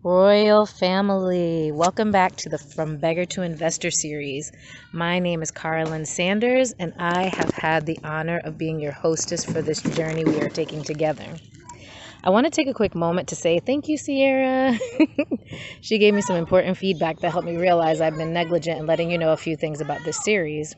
Royal family, welcome back to the From Beggar to Investor series. My name is Carolyn Sanders, and I have had the honor of being your hostess for this journey we are taking together. I want to take a quick moment to say thank you, Sierra. She gave me some important feedback that helped me realize I've been negligent in letting you know a few things about this series.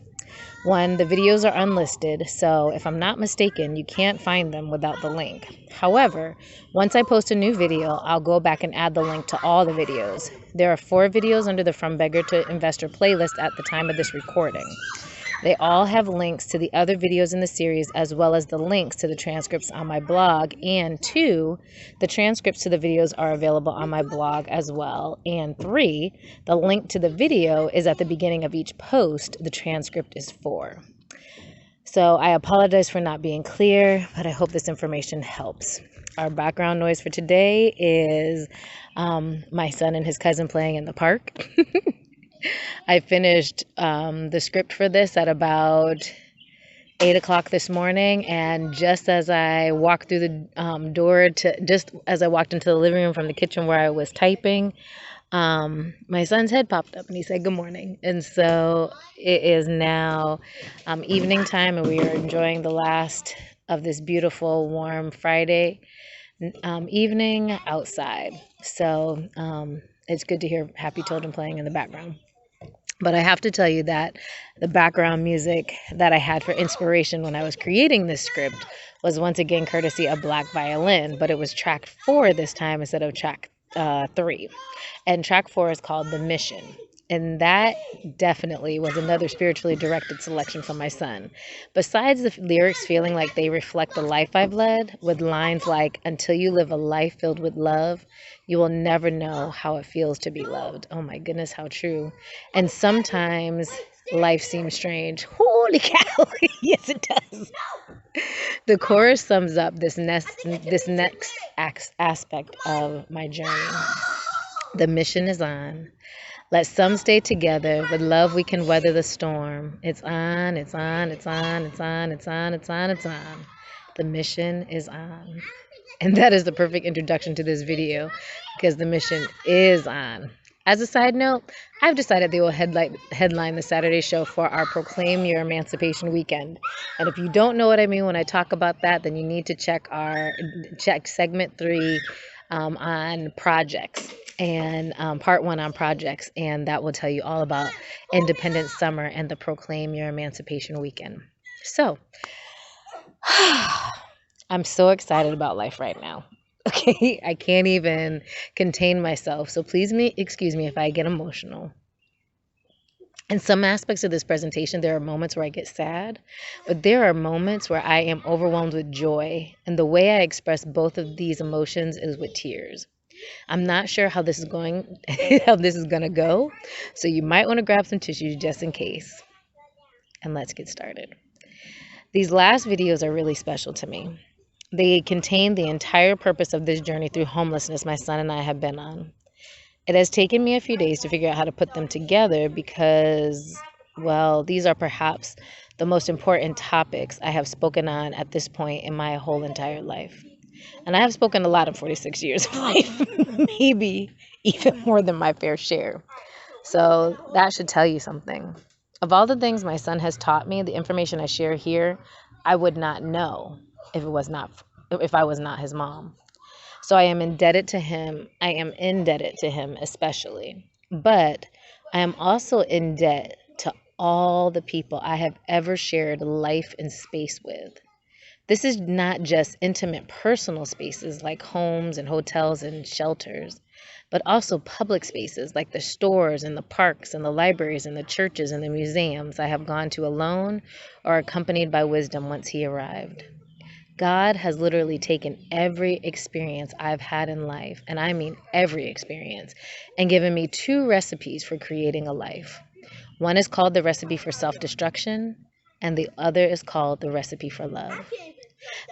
One, the videos are unlisted, so if I'm not mistaken, you can't find them without the link. However, once I post a new video, I'll go back and add the link to all the videos. There are 4 videos under the From Beggar to Investor playlist at the time of this recording. They all have links to the other videos in the series, as well as the links to the transcripts on my blog. And 2, the transcripts to the videos are available on my blog as well. And 3, the link to the video is at the beginning of each post. The transcript is 4. So I apologize for not being clear, but I hope this information helps. Our background noise for today is my son and his cousin playing in the park. I finished the script for this at about 8 o'clock this morning, and just as I walked through the just as I walked into the living room from the kitchen where I was typing, my son's head popped up and he said good morning. And so it is now evening time, and we are enjoying the last of this beautiful warm Friday evening outside. So it's good to hear happy children playing in the background. But I have to tell you that the background music that I had for inspiration when I was creating this script was once again courtesy of Black Violin, but it was track 4 this time instead of track 3. And track 4 is called The Mission. And that definitely was another spiritually directed selection from my son. Besides the lyrics feeling like they reflect the life I've led, with lines like, "Until you live a life filled with love, you will never know how it feels to be loved." Oh my goodness, how true. And sometimes life seems strange. Holy cow. Yes, it does. The chorus sums up this next aspect of my journey. The mission is on. Let some stay together. With love, we can weather the storm. It's on, it's on, it's on, it's on, it's on, it's on, it's on. The mission is on. And that is the perfect introduction to this video, because the mission is on. As a side note, I've decided they will headline the Saturday show for our Proclaim Your Emancipation weekend. And if you don't know what I mean when I talk about that, then you need to check segment 3 on projects, and part 1 on projects, and that will tell you all about Independence Summer and the Proclaim Your Emancipation weekend. So I'm so excited about life right now. Okay, I can't even contain myself, so please excuse me if I get emotional. In some aspects of this presentation, there are moments where I get sad, but there are moments where I am overwhelmed with joy, and the way I express both of these emotions is with tears. I'm not sure how this is going to go, so you might want to grab some tissues just in case. And let's get started. These last videos are really special to me. They contain the entire purpose of this journey through homelessness my son and I have been on. It has taken me a few days to figure out how to put them together because, well, these are perhaps the most important topics I have spoken on at this point in my whole entire life. And I have spoken a lot in 46 years of life, maybe even more than my fair share. So that should tell you something. Of all the things my son has taught me, the information I share here, I would not know if I was not his mom. So I am indebted to him. I am indebted to him especially. But I am also in debt to all the people I have ever shared life and space with. This is not just intimate personal spaces like homes and hotels and shelters, but also public spaces like the stores and the parks and the libraries and the churches and the museums I have gone to alone or accompanied by wisdom once he arrived. God has literally taken every experience I've had in life, and I mean every experience, and given me 2 recipes for creating a life. One is called the recipe for self-destruction, and the other is called the recipe for love.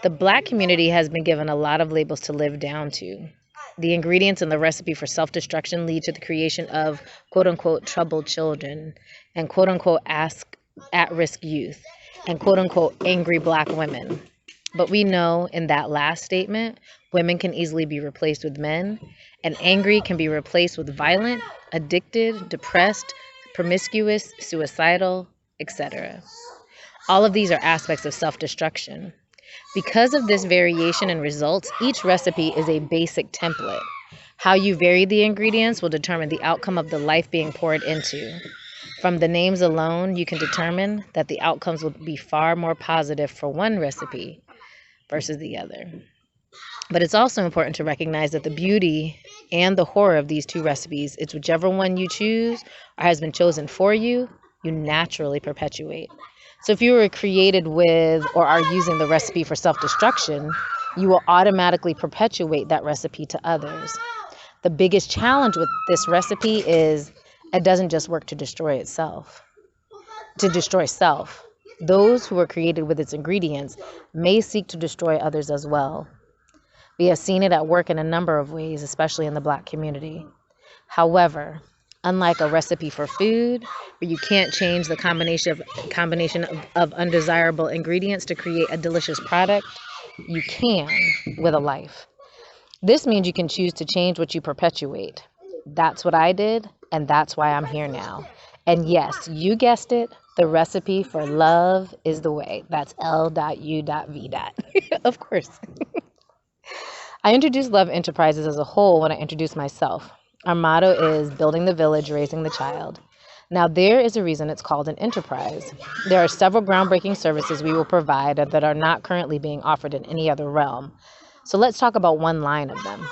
The Black community has been given a lot of labels to live down to. The ingredients in the recipe for self-destruction lead to the creation of quote-unquote troubled children and quote-unquote at-risk youth and quote-unquote angry Black women. But we know in that last statement, women can easily be replaced with men, and angry can be replaced with violent, addicted, depressed, promiscuous, suicidal, etc. All of these are aspects of self-destruction. Because of this variation in results, each recipe is a basic template. How you vary the ingredients will determine the outcome of the life being poured into. From the names alone, you can determine that the outcomes will be far more positive for one recipe versus the other. But it's also important to recognize that the beauty and the horror of these two recipes, it's whichever one you choose or has been chosen for you, you naturally perpetuate. So if you were created with or are using the recipe for self-destruction, you will automatically perpetuate that recipe to others. The biggest challenge with this recipe is it doesn't just work to destroy itself, to destroy self. Those who are created with its ingredients may seek to destroy others as well. We have seen it at work in a number of ways, especially in the Black community. However, unlike a recipe for food, where you can't change the combination of undesirable ingredients to create a delicious product, you can with a life. This means you can choose to change what you perpetuate. That's what I did, and that's why I'm here now. And yes, you guessed it, the recipe for love is the way. That's L.U.V. Of course. I introduced Love Enterprises as a whole when I introduced myself. Our motto is building the village, raising the child. Now, there is a reason it's called an enterprise. There are several groundbreaking services we will provide that are not currently being offered in any other realm. So let's talk about one line of them.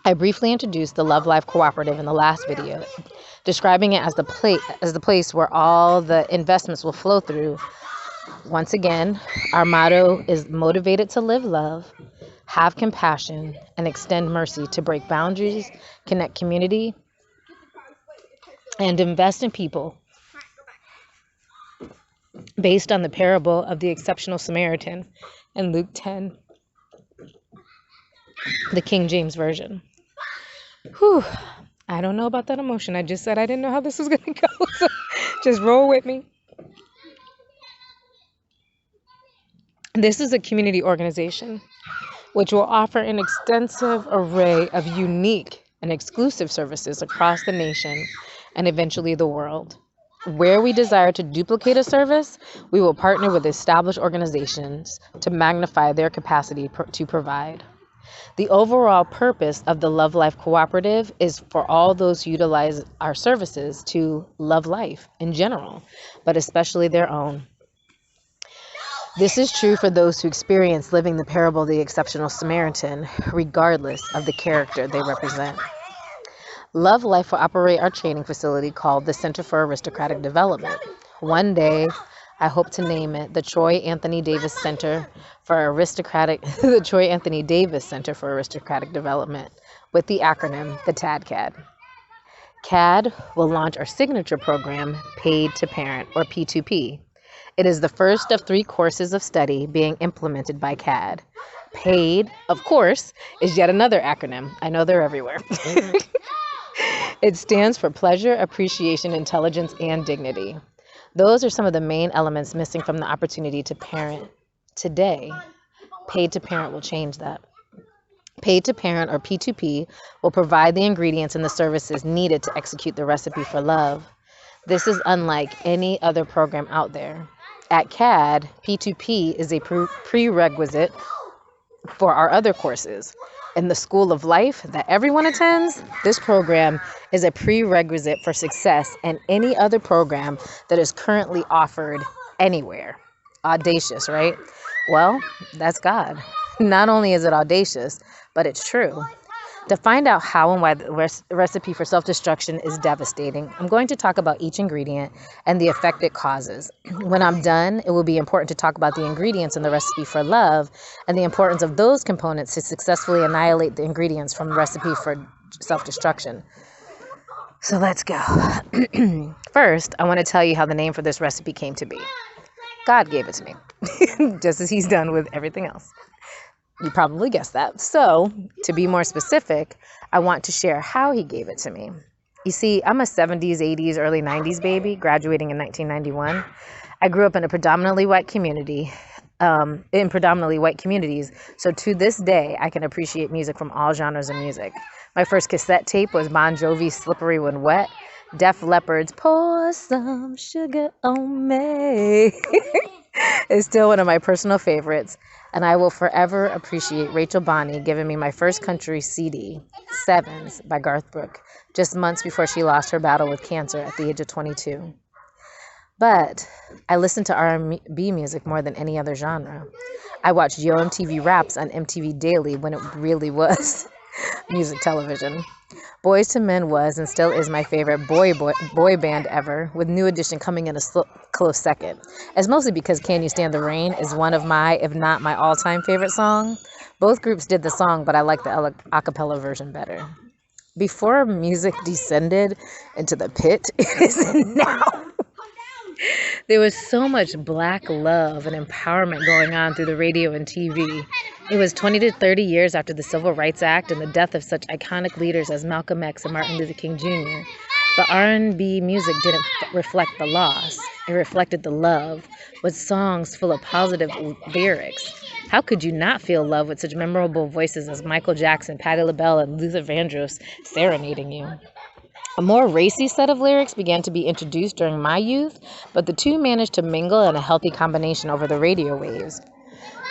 I briefly introduced the Love Life Cooperative in the last video, describing it as the place where all the investments will flow through. Once again, our motto is motivated to live love, have compassion, and extend mercy to break boundaries, connect community, and invest in people based on the parable of the exceptional Samaritan in Luke 10, the King James Version. Whew, I don't know about that emotion. I just said I didn't know how this was going to go, so just roll with me. This is a community organization which will offer an extensive array of unique and exclusive services across the nation and eventually the world. Where we desire to duplicate a service, we will partner with established organizations to magnify their capacity to provide. The overall purpose of the Love Life Cooperative is for all those who utilize our services to love life in general, but especially their own. This is true for those who experience living the parable of the exceptional Samaritan, regardless of the character they represent. Love Life will operate our training facility called the Center for Aristocratic Development. One day, I hope to name it the Troy Anthony Davis Center for Aristocratic Development, with the acronym the TADCAD. CAD will launch our signature program, Paid to Parent, or P2P. It is the first of 3 courses of study being implemented by CAD. PAID, of course, is yet another acronym. I know they're everywhere. It stands for Pleasure, Appreciation, Intelligence, and Dignity. Those are some of the main elements missing from the opportunity to parent today. Paid to Parent will change that. Paid to Parent, or P2P, will provide the ingredients and the services needed to execute the recipe for love. This is unlike any other program out there. At CAD, P2P is a prerequisite for our other courses. In the School of Life that everyone attends, this program is a prerequisite for success in any other program that is currently offered anywhere. Audacious, right? Well, that's God. Not only is it audacious, but it's true. To find out how and why the recipe for self-destruction is devastating, I'm going to talk about each ingredient and the effect it causes. When I'm done, it will be important to talk about the ingredients in the recipe for love and the importance of those components to successfully annihilate the ingredients from the recipe for self-destruction. So let's go. First, I want to tell you how the name for this recipe came to be. God gave it to me, just as he's done with everything else. You probably guessed that. So, to be more specific, I want to share how he gave it to me. You see, I'm a 70s, 80s, early 90s baby, graduating in 1991. I grew up in a predominantly white community. in predominantly white communities. So to this day, I can appreciate music from all genres of music. My first cassette tape was Bon Jovi's Slippery When Wet, Def Leppard's Pour Some Sugar on Me. Is still one of my personal favorites, and I will forever appreciate Rachel Bonney giving me my first country CD, Sevens by Garth Brooks, just months before she lost her battle with cancer at the age of 22. But I listen to R&B music more than any other genre. I watched Yo MTV Raps on MTV Daily when it really was music television. Boyz II Men was and still is my favorite boy band ever, with New Edition coming in a close second. It's mostly because Can You Stand the Rain is one of my, if not my all-time favorite song. Both groups did the song, but I like the a cappella version better. Before music descended into the pit it is now, there was so much Black love and empowerment going on through the radio and TV. It was 20 to 30 years after the Civil Rights Act and the death of such iconic leaders as Malcolm X and Martin Luther King Jr. But R&B music didn't reflect the loss. It reflected the love, with songs full of positive lyrics. How could you not feel love with such memorable voices as Michael Jackson, Patti LaBelle, and Luther Vandross serenading you? A more racy set of lyrics began to be introduced during my youth, but the two managed to mingle in a healthy combination over the radio waves.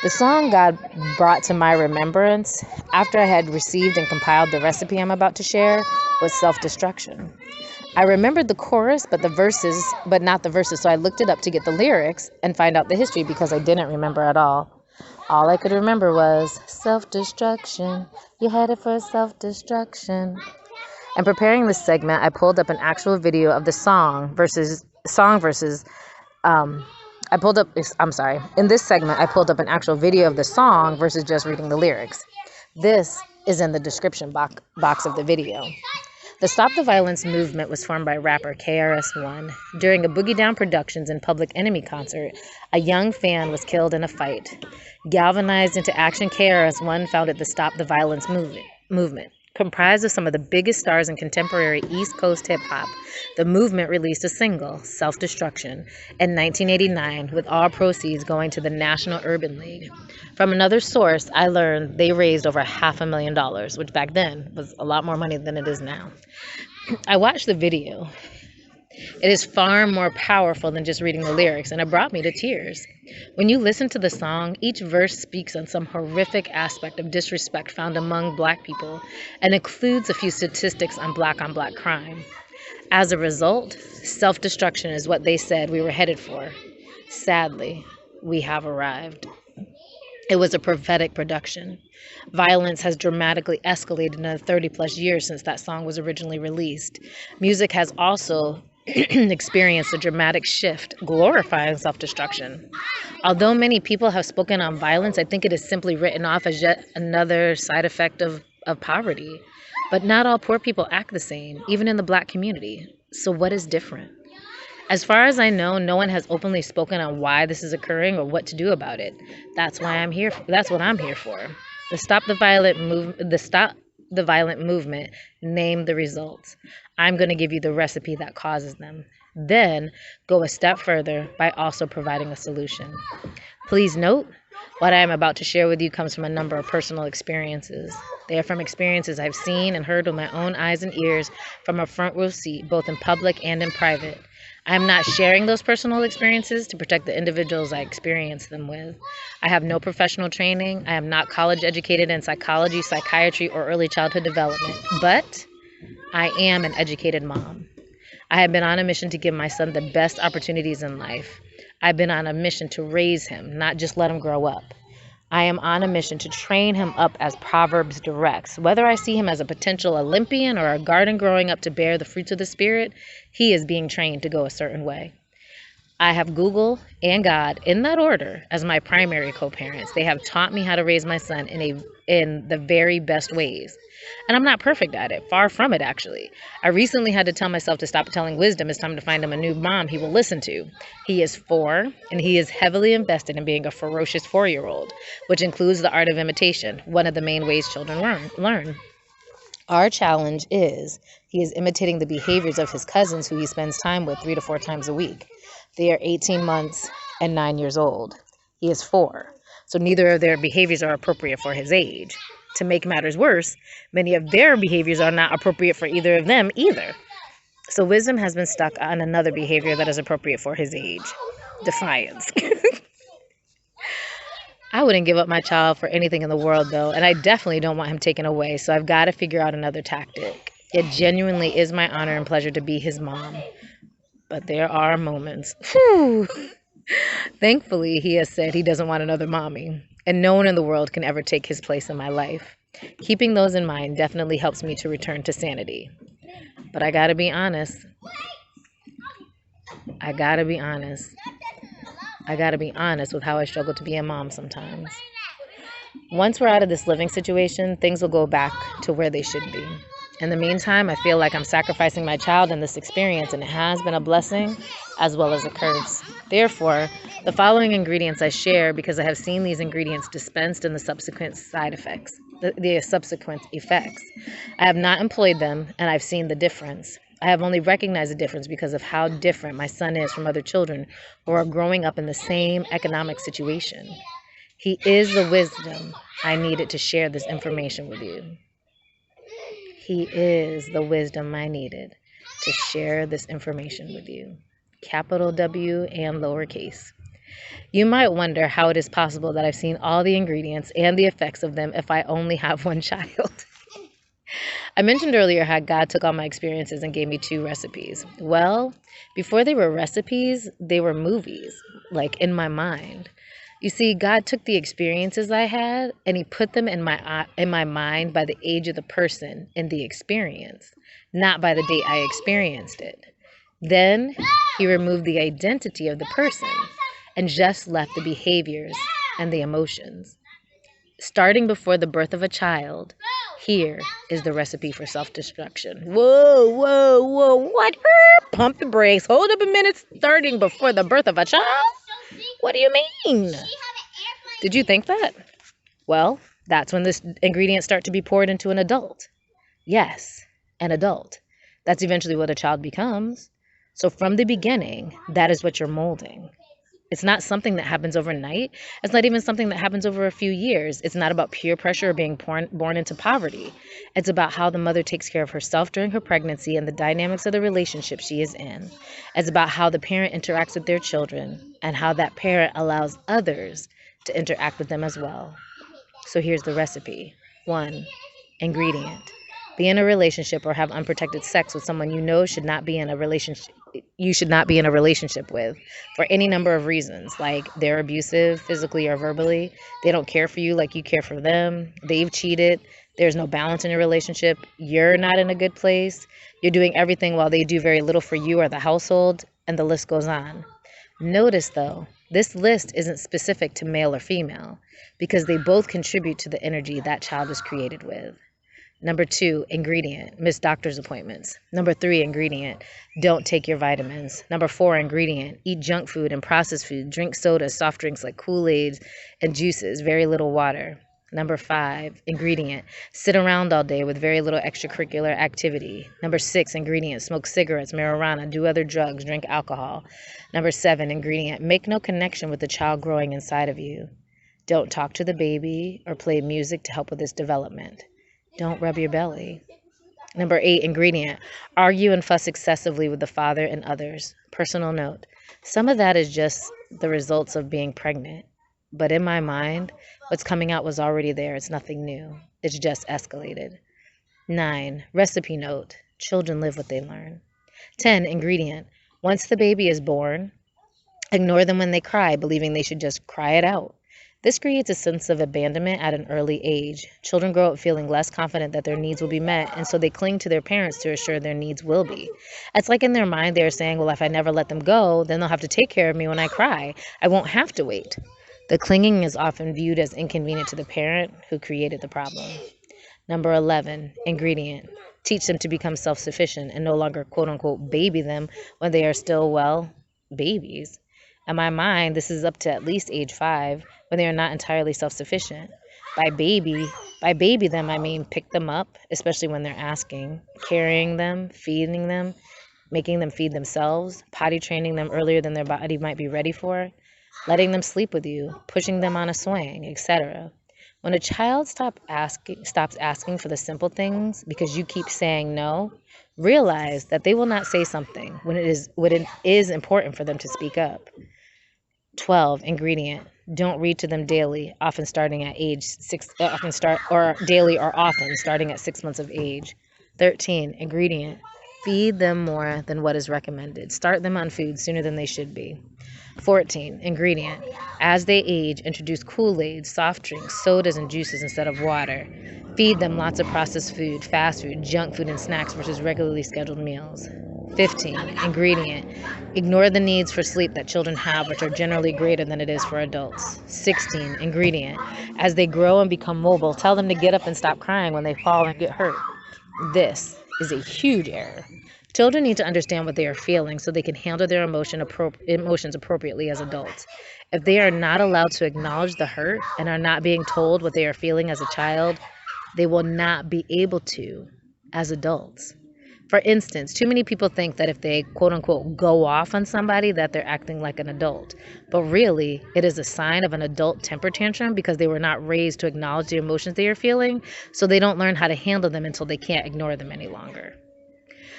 The song God brought to my remembrance after I had received and compiled the recipe I'm about to share was Self-Destruction. I remembered the chorus, but not the verses, so I looked it up to get the lyrics and find out the history because I didn't remember at all. All I could remember was self-destruction. You headed for self-destruction. And preparing this segment, I pulled up an actual video of the in this segment, I pulled up an actual video of the song versus just reading the lyrics. This is in the description box of the video. The Stop the Violence movement was formed by rapper KRS-One. During a Boogie Down Productions and Public Enemy concert, a young fan was killed in a fight. Galvanized into action, KRS-One founded the Stop the Violence movement. Comprised of some of the biggest stars in contemporary East Coast hip-hop, the movement released a single, Self-Destruction, in 1989, with all proceeds going to the National Urban League. From another source, I learned they raised over $500,000, which back then was a lot more money than it is now. I watched the video. It is far more powerful than just reading the lyrics, and it brought me to tears. When you listen to the song, each verse speaks on some horrific aspect of disrespect found among Black people and includes a few statistics on Black crime. As a result, self-destruction is what they said we were headed for. Sadly, we have arrived. It was a prophetic production. Violence has dramatically escalated in the 30-plus years since that song was originally released. Music has also experienced a dramatic shift, glorifying self-destruction. Although many people have spoken on violence, I think it is simply written off as yet another side effect of poverty. But not all poor people act the same, even in the Black community. So what is different? As far as I know, no one has openly spoken on why this is occurring or what to do about it. That's what I'm here for. The Stop the Violent movement named the results. I'm going to give you the recipe that causes them. Then go a step further by also providing a solution. Please note, what I am about to share with you comes from a number of personal experiences. They are from experiences I've seen and heard with my own eyes and ears from a front row seat, both in public and in private. I am not sharing those personal experiences to protect the individuals I experience them with. I have no professional training. I am not college educated in psychology, psychiatry, or early childhood development, but I am an educated mom. I have been on a mission to give my son the best opportunities in life. I've been on a mission to raise him, not just let him grow up. I am on a mission to train him up as Proverbs directs. Whether I see him as a potential Olympian or a garden growing up to bear the fruits of the Spirit, he is being trained to go a certain way. I have Google and God, in that order, as my primary co-parents. They have taught me how to raise my son in the very best ways. And I'm not perfect at it, far from it, actually. I recently had to tell myself to stop telling Wisdom it's time to find him a new mom he will listen to. He is 4, and he is heavily invested in being a ferocious 4-year-old, which includes the art of imitation, one of the main ways children learn. Our challenge is he is imitating the behaviors of his cousins who he spends time with 3 to 4 times a week. They are 18 months and 9 years old. He is 4. So neither of their behaviors are appropriate for his age. To make matters worse, many of their behaviors are not appropriate for either of them either. So Wisdom has been stuck on another behavior that is appropriate for his age. Defiance. I wouldn't give up my child for anything in the world, though, and I definitely don't want him taken away, so I've got to figure out another tactic. It genuinely is my honor and pleasure to be his mom, but there are moments. Whew. Thankfully, he has said he doesn't want another mommy, and no one in the world can ever take his place in my life. Keeping those in mind definitely helps me to return to sanity. But I gotta be honest. I gotta be honest. I gotta be honest with how I struggle to be a mom sometimes. Once we're out of this living situation, things will go back to where they should be. In the meantime, I feel like I'm sacrificing my child in this experience, and it has been a blessing as well as a curse. Therefore, the following ingredients I share because I have seen these ingredients dispensed in the subsequent side effects, the subsequent effects. I have not employed them, and I've seen the difference. I have only recognized the difference because of how different my son is from other children who are growing up in the same economic situation. He is the wisdom I needed to share this information with you. He is the wisdom I needed to share this information with you. Capital W and lowercase. You might wonder how it is possible that I've seen all the ingredients and the effects of them if I only have one child. I mentioned earlier how God took all my experiences and gave me 2 recipes. Well, before they were recipes, they were movies, like in my mind. You see, God took the experiences I had and he put them in my mind by the age of the person in the experience, not by the date I experienced it. Then he removed the identity of the person and just left the behaviors and the emotions. Starting before the birth of a child, here is the recipe for self-destruction. Whoa, whoa, whoa, what? Pump the brakes. Hold up a minute. Starting before the birth of a child? What do you mean? Did you think that? Well, that's when the ingredients start to be poured into an adult. Yes, an adult. That's eventually what a child becomes. So from the beginning, that is what you're molding. It's not something that happens overnight. It's not even something that happens over a few years. It's not about peer pressure or being born into poverty. It's about how the mother takes care of herself during her pregnancy and the dynamics of the relationship she is in. It's about how the parent interacts with their children and how that parent allows others to interact with them as well. So here's the recipe. 1. Ingredient. Be in a relationship or have unprotected sex with someone you know should not be in a relationship with for any number of reasons, like they're abusive physically or verbally, they don't care for you like you care for them, they've cheated, there's no balance in your relationship, you're not in a good place, you're doing everything while they do very little for you or the household, and the list goes on. Notice though, this list isn't specific to male or female because they both contribute to the energy that child is created with. Number 2, ingredient, miss doctor's appointments. Number 3, ingredient, don't take your vitamins. Number 4, ingredient, eat junk food and processed food, drink sodas, soft drinks like Kool-Aid and juices, very little water. Number 5, ingredient, sit around all day with very little extracurricular activity. Number 6, ingredient, smoke cigarettes, marijuana, do other drugs, drink alcohol. Number 7, ingredient, make no connection with the child growing inside of you. Don't talk to the baby or play music to help with its development. Don't rub your belly. Number 8, ingredient, argue and fuss excessively with the father and others. Personal note, some of that is just the results of being pregnant. But in my mind, what's coming out was already there. It's nothing new. It's just escalated. 9, recipe note, children live what they learn. 10, ingredient, once the baby is born, ignore them when they cry, believing they should just cry it out. This creates a sense of abandonment at an early age. Children grow up feeling less confident that their needs will be met, and so they cling to their parents to assure their needs will be. It's like in their mind they're saying, well, if I never let them go, then they'll have to take care of me when I cry. I won't have to wait. The clinging is often viewed as inconvenient to the parent who created the problem. Number 11, ingredient. Teach them to become self-sufficient and no longer quote-unquote baby them when they are still, well, babies. In my mind, this is up to at least age 5 when they are not entirely self-sufficient. By baby them, I mean pick them up, especially when they're asking, carrying them, feeding them, making them feed themselves, potty training them earlier than their body might be ready for. letting them sleep with you, pushing them on a swing, etc. When a child stops asking for the simple things because you keep saying no, realize that they will not say something when it is important for them to speak up. 12 ingredient. Don't read to them daily, often starting at age 6 often start or daily or often starting at 6 months of age. 13 ingredient. Feed them more than what is recommended. Start them on food sooner than they should be. 14 ingredient. As they age, introduce Kool-Aid, soft drinks, sodas, and juices instead of water. Feed them lots of processed food, fast food, junk food, and snacks versus regularly scheduled meals. 15 ingredient. Ignore the needs for sleep that children have, which are generally greater than it is for adults. 16 ingredient. As they grow and become mobile, tell them to get up and stop crying when they fall and get hurt. This is a huge error. Children need to understand what they are feeling so they can handle their emotions appropriately as adults. If they are not allowed to acknowledge the hurt and are not being told what they are feeling as a child, they will not be able to as adults. For instance, too many people think that if they quote unquote go off on somebody that they're acting like an adult. But really, it is a sign of an adult temper tantrum because they were not raised to acknowledge the emotions they are feeling, so they don't learn how to handle them until they can't ignore them any longer.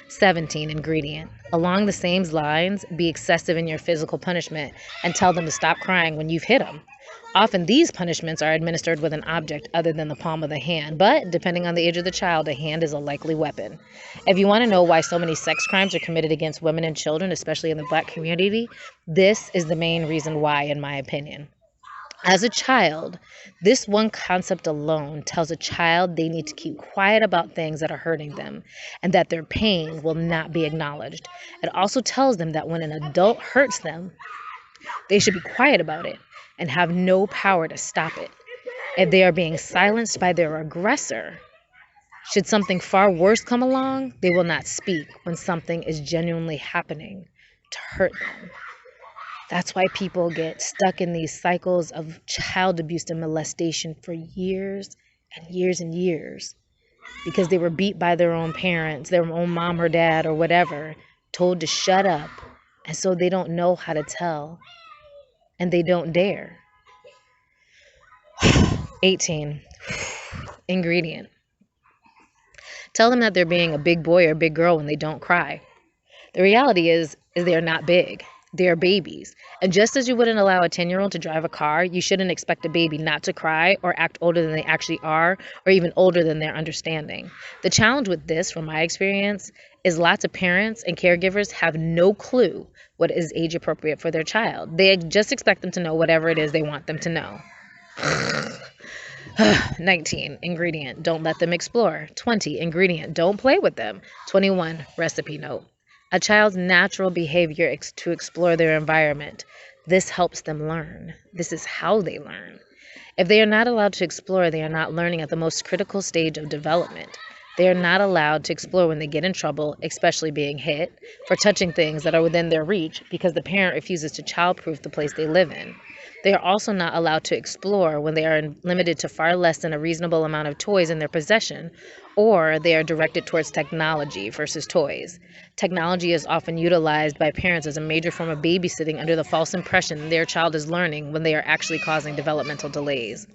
17 ingredient. Along the same lines, be excessive in your physical punishment and tell them to stop crying when you've hit them. Often these punishments are administered with an object other than the palm of the hand, but depending on the age of the child, a hand is a likely weapon. If you want to know why so many sex crimes are committed against women and children, especially in the Black community, this is the main reason why, in my opinion. As a child, this one concept alone tells a child they need to keep quiet about things that are hurting them and that their pain will not be acknowledged. It also tells them that when an adult hurts them, they should be quiet about it and have no power to stop it. If they are being silenced by their aggressor, should something far worse come along, they will not speak when something is genuinely happening to hurt them. That's why people get stuck in these cycles of child abuse and molestation for years and years and years because they were beat by their own parents, their own mom or dad or whatever, told to shut up, and so they don't know how to tell, and they don't dare. 18 ingredient. Tell them that they're being a big boy or big girl when they don't cry. The reality is they are not big. They are babies. And just as you wouldn't allow a 10-year-old to drive a car, you shouldn't expect a baby not to cry or act older than they actually are, or even older than their understanding. The challenge with this, from my experience, is lots of parents and caregivers have no clue what is age appropriate for their child. They just expect them to know whatever it is they want them to know. 19 ingredient. Don't let them explore. 20 ingredient. Don't play with them. 21 recipe note. A child's natural behavior to explore their environment. This helps them learn. This is how they learn. If they are not allowed to explore, they are not learning at the most critical stage of development. They are not allowed to explore when they get in trouble, especially being hit, for touching things that are within their reach because the parent refuses to childproof the place they live in. They are also not allowed to explore when they are limited to far less than a reasonable amount of toys in their possession, or they are directed towards technology versus toys. Technology is often utilized by parents as a major form of babysitting under the false impression their child is learning when they are actually causing developmental delays.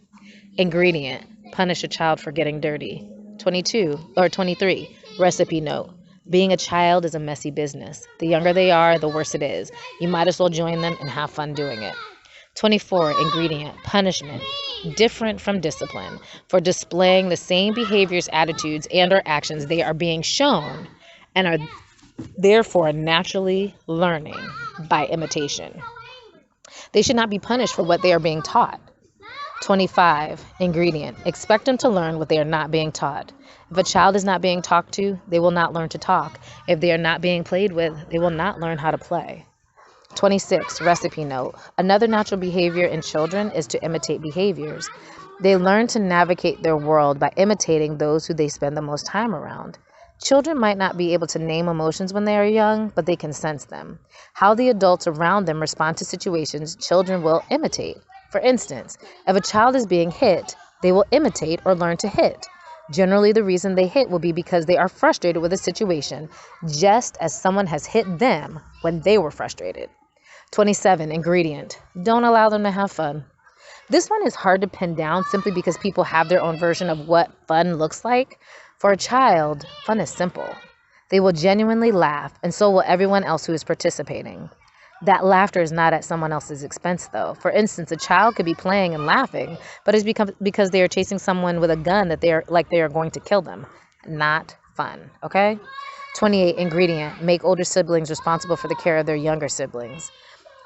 Ingredient. Punish a child for getting dirty. 23. Recipe note. Being a child is a messy business. The younger they are, the worse it is. You might as well join them and have fun doing it. 24. Ingredient. Punishment. Different from discipline. For displaying the same behaviors, attitudes, and or actions they are being shown and are therefore naturally learning by imitation. They should not be punished for what they are being taught. 25. Ingredient. Expect them to learn what they are not being taught. If a child is not being talked to, they will not learn to talk. If they are not being played with, they will not learn how to play. 26. Recipe note. Another natural behavior in children is to imitate behaviors. They learn to navigate their world by imitating those who they spend the most time around. Children might not be able to name emotions when they are young, but they can sense them. How the adults around them respond to situations, children will imitate. For instance, if a child is being hit, they will imitate or learn to hit. Generally, the reason they hit will be because they are frustrated with a situation, just as someone has hit them when they were frustrated. 27, ingredient. Don't allow them to have fun. This one is hard to pin down simply because people have their own version of what fun looks like. For a child, fun is simple. They will genuinely laugh, and so will everyone else who is participating. That laughter is not at someone else's expense, though. For instance, a child could be playing and laughing, but it's because they are chasing someone with a gun that they are going to kill them. Not fun, okay? 28, ingredient. Make older siblings responsible for the care of their younger siblings.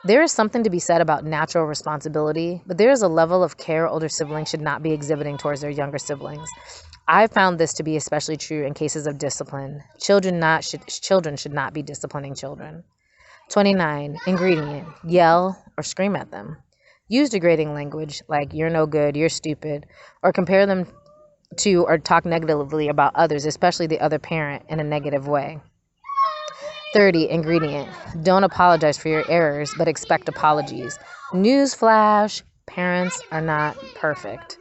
There is something to be said about natural responsibility, but there is a level of care older siblings should not be exhibiting towards their younger siblings. I found this to be especially true in cases of discipline. Children should not be disciplining children. 29, ingredient. Yell or scream at them. Use degrading language like you're no good, you're stupid, or compare them to or talk negatively about others, especially the other parent, in a negative way. 30, ingredient. Don't apologize for your errors, but expect apologies. Newsflash, parents are not perfect.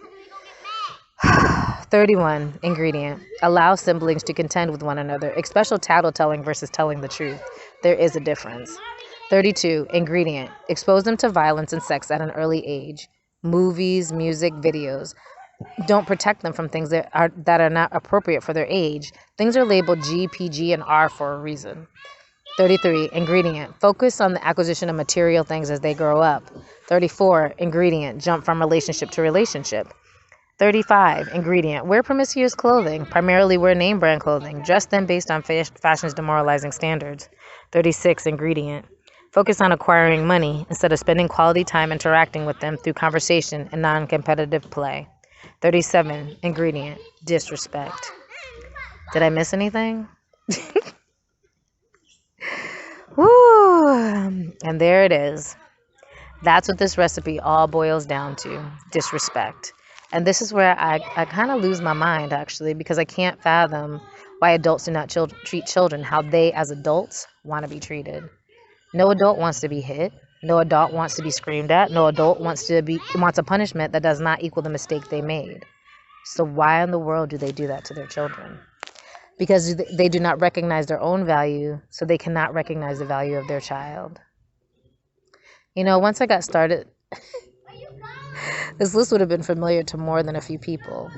31, ingredient. Allow siblings to contend with one another. Especially tattletelling versus telling the truth. There is a difference. 32, ingredient. Expose them to violence and sex at an early age. Movies, music, videos. Don't protect them from things that are not appropriate for their age. Things are labeled G, PG, and R for a reason. 33, ingredient. Focus on the acquisition of material things as they grow up. 34, ingredient. Jump from relationship to relationship. 35, ingredient. Wear promiscuous clothing. Primarily wear name brand clothing. Dress them based on fashion's demoralizing standards. 36, ingredient. Focus on acquiring money instead of spending quality time interacting with them through conversation and non-competitive play. 37, ingredient. Disrespect. Did I miss anything? Woo! And there it is. That's what this recipe all boils down to. Disrespect. And this is where I kind of lose my mind, actually, because I can't fathom why adults do not treat children how they, as adults, want to be treated. No adult wants to be hit. No adult wants to be screamed at. No adult wants a punishment that does not equal the mistake they made. So why in the world do they do that to their children? Because they do not recognize their own value, so they cannot recognize the value of their child. You know, once I got started, this list would have been familiar to more than a few people.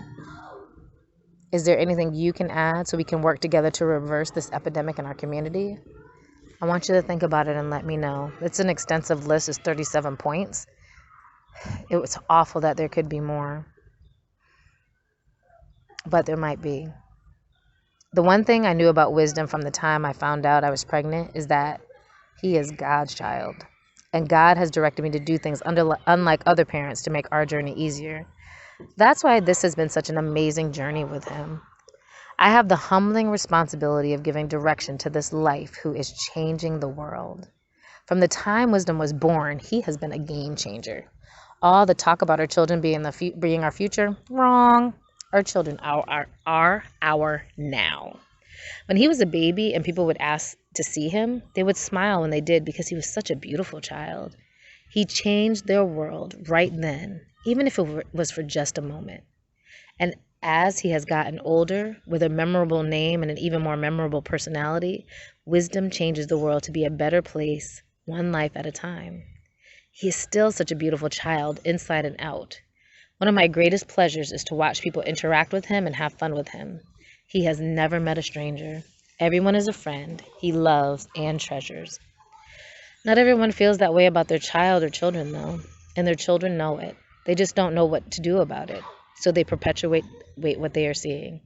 Is there anything you can add so we can work together to reverse this epidemic in our community? I want you to think about it and let me know. It's an extensive list. It's 37 points. It was awful that there could be more, but there might be. The one thing I knew about wisdom from the time I found out I was pregnant is that he is God's child. And God has directed me to do things unlike other parents to make our journey easier. That's why this has been such an amazing journey with him. I have the humbling responsibility of giving direction to this life who is changing the world. From the time Wisdom was born, he has been a game changer. All the talk about our children being our future, wrong. Our children are our now. When he was a baby and people would ask to see him, they would smile when they did because he was such a beautiful child. He changed their world right then, even if it was for just a moment. And as he has gotten older, with a memorable name and an even more memorable personality, Wisdom changes the world to be a better place, one life at a time. He is still such a beautiful child, inside and out. One of my greatest pleasures is to watch people interact with him and have fun with him. He has never met a stranger. Everyone is a friend he loves and treasures. Not everyone feels that way about their child or children, though, and their children know it. They just don't know what to do about it, so they perpetuate what they are seeing.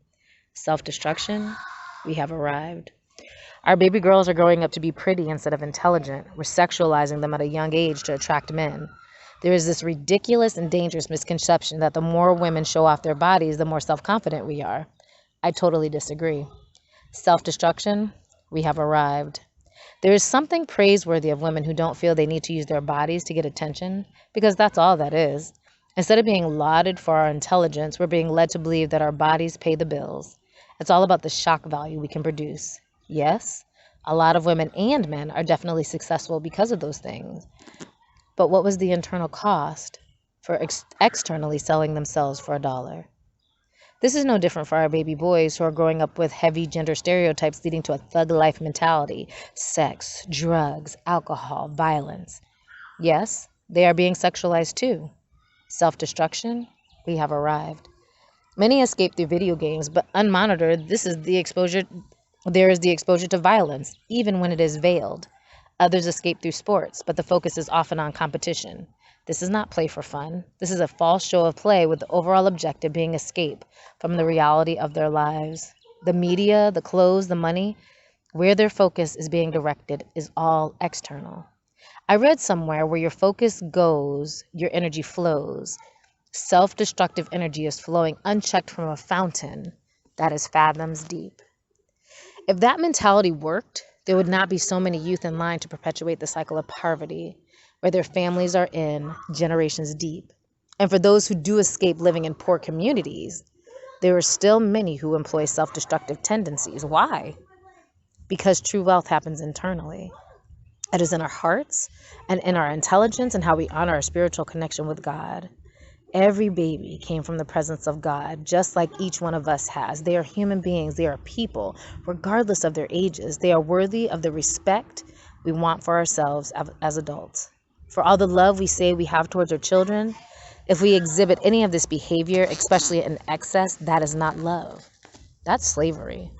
Self-destruction, we have arrived. Our baby girls are growing up to be pretty instead of intelligent. We're sexualizing them at a young age to attract men. There is this ridiculous and dangerous misconception that the more women show off their bodies, the more self-confident we are. I totally disagree. Self-destruction, we have arrived. There is something praiseworthy of women who don't feel they need to use their bodies to get attention, because that's all that is. Instead of being lauded for our intelligence, we're being led to believe that our bodies pay the bills. It's all about the shock value we can produce. Yes, a lot of women and men are definitely successful because of those things. But what was the internal cost for externally selling themselves for $1? This is no different for our baby boys who are growing up with heavy gender stereotypes leading to a thug life mentality, sex, drugs, alcohol, violence. Yes, they are being sexualized too. Self-destruction, we have arrived. Many escape through video games, but unmonitored, there is the exposure to violence, even when it is veiled. Others escape through sports, but the focus is often on competition. This is not play for fun. This is a false show of play with the overall objective being escape from the reality of their lives. The media, the clothes, the money, where their focus is being directed is all external. I read somewhere where your focus goes, your energy flows. Self destructive energy is flowing unchecked from a fountain that is fathoms deep. If that mentality worked, there would not be so many youth in line to perpetuate the cycle of poverty, where their families are in generations deep. And for those who do escape living in poor communities, there are still many who employ self destructive tendencies. Why? Because true wealth happens internally. It is in our hearts and in our intelligence and how we honor our spiritual connection with God. Every baby came from the presence of God, just like each one of us has. They are human beings. They are people, regardless of their ages. They are worthy of the respect we want for ourselves as adults. For all the love we say we have towards our children, if we exhibit any of this behavior, especially in excess, that is not love. That's slavery.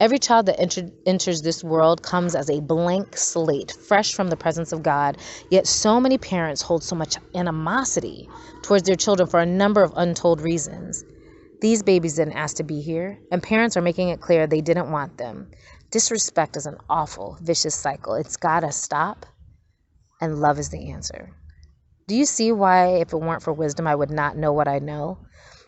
Every child that enters this world comes as a blank slate, fresh from the presence of God. Yet so many parents hold so much animosity towards their children for a number of untold reasons. These babies didn't ask to be here, and parents are making it clear they didn't want them. Disrespect is an awful, vicious cycle. It's gotta stop, and love is the answer. Do you see why, if it weren't for wisdom, I would not know what I know?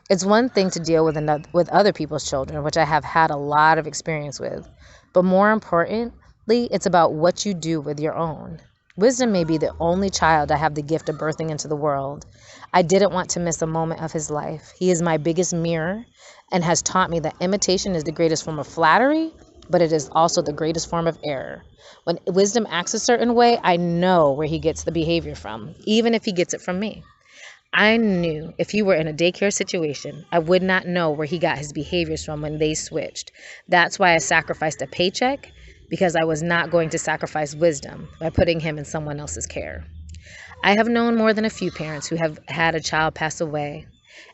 It's one thing to deal with other people's children, which I have had a lot of experience with. But more importantly, it's about what you do with your own. Wisdom may be the only child I have the gift of birthing into the world. I didn't want to miss a moment of his life. He is my biggest mirror and has taught me that imitation is the greatest form of flattery, but it is also the greatest form of error. When wisdom acts a certain way, I know where he gets the behavior from, even if he gets it from me. I knew if he were in a daycare situation, I would not know where he got his behaviors from when they switched. That's why I sacrificed a paycheck, because I was not going to sacrifice wisdom by putting him in someone else's care. I have known more than a few parents who have had a child pass away.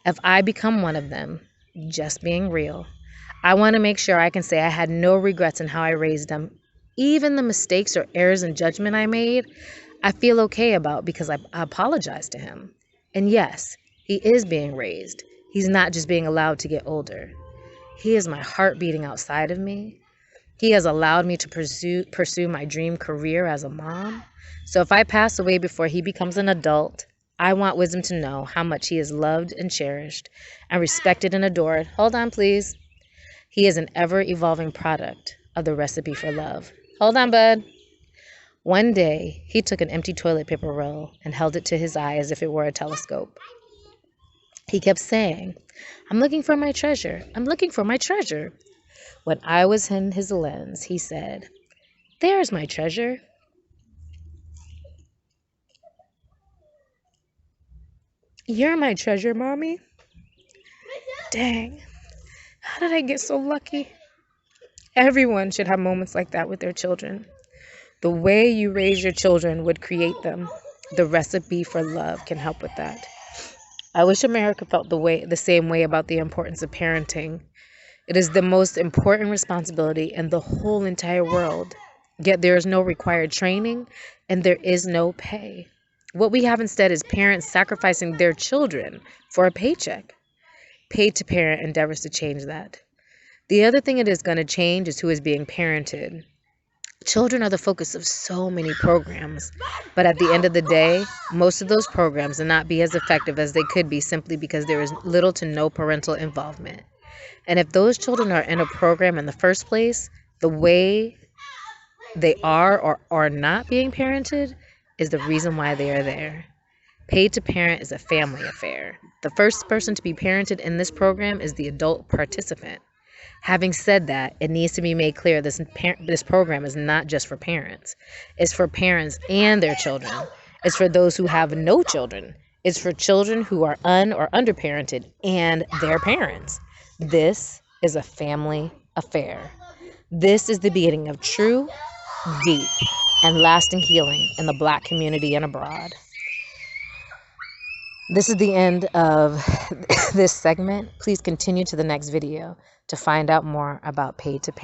If I become one of them, just being real, I want to make sure I can say I had no regrets in how I raised them. Even the mistakes or errors in judgment I made, I feel okay about because I apologized to him. And yes, he is being raised. He's not just being allowed to get older. He is my heart beating outside of me. He has allowed me to pursue my dream career as a mom. So if I pass away before he becomes an adult, I want wisdom to know how much he is loved and cherished and respected and adored. Hold on, please. He is an ever-evolving product of the recipe for love. Hold on, bud. One day, he took an empty toilet paper roll and held it to his eye as if it were a telescope. He kept saying, "I'm looking for my treasure. I'm looking for my treasure." When I was in his lens, he said, "There's my treasure." "You're my treasure, Mommy." Dang, how did I get so lucky? Everyone should have moments like that with their children. The way you raise your children would create them. The recipe for love can help with that. I wish America felt the same way about the importance of parenting. It is the most important responsibility in the whole entire world. Yet there is no required training and there is no pay. What we have instead is parents sacrificing their children for a paycheck. Paid to parent endeavors to change that. The other thing it is going to change is who is being parented. Children are the focus of so many programs, but at the end of the day, most of those programs will not be as effective as they could be simply because there is little to no parental involvement. And if those children are in a program in the first place, the way they are or are not being parented is the reason why they are there. Paid to parent is a family affair. The first person to be parented in this program is the adult participant. Having said that, it needs to be made clear this program is not just for parents. It's for parents and their children. It's for those who have no children. It's for children who are or underparented and their parents. This is a family affair. This is the beginning of true, deep and lasting healing in the Black community and abroad. This is the end of this segment. Please continue to the next video to find out more about Paid to Parent.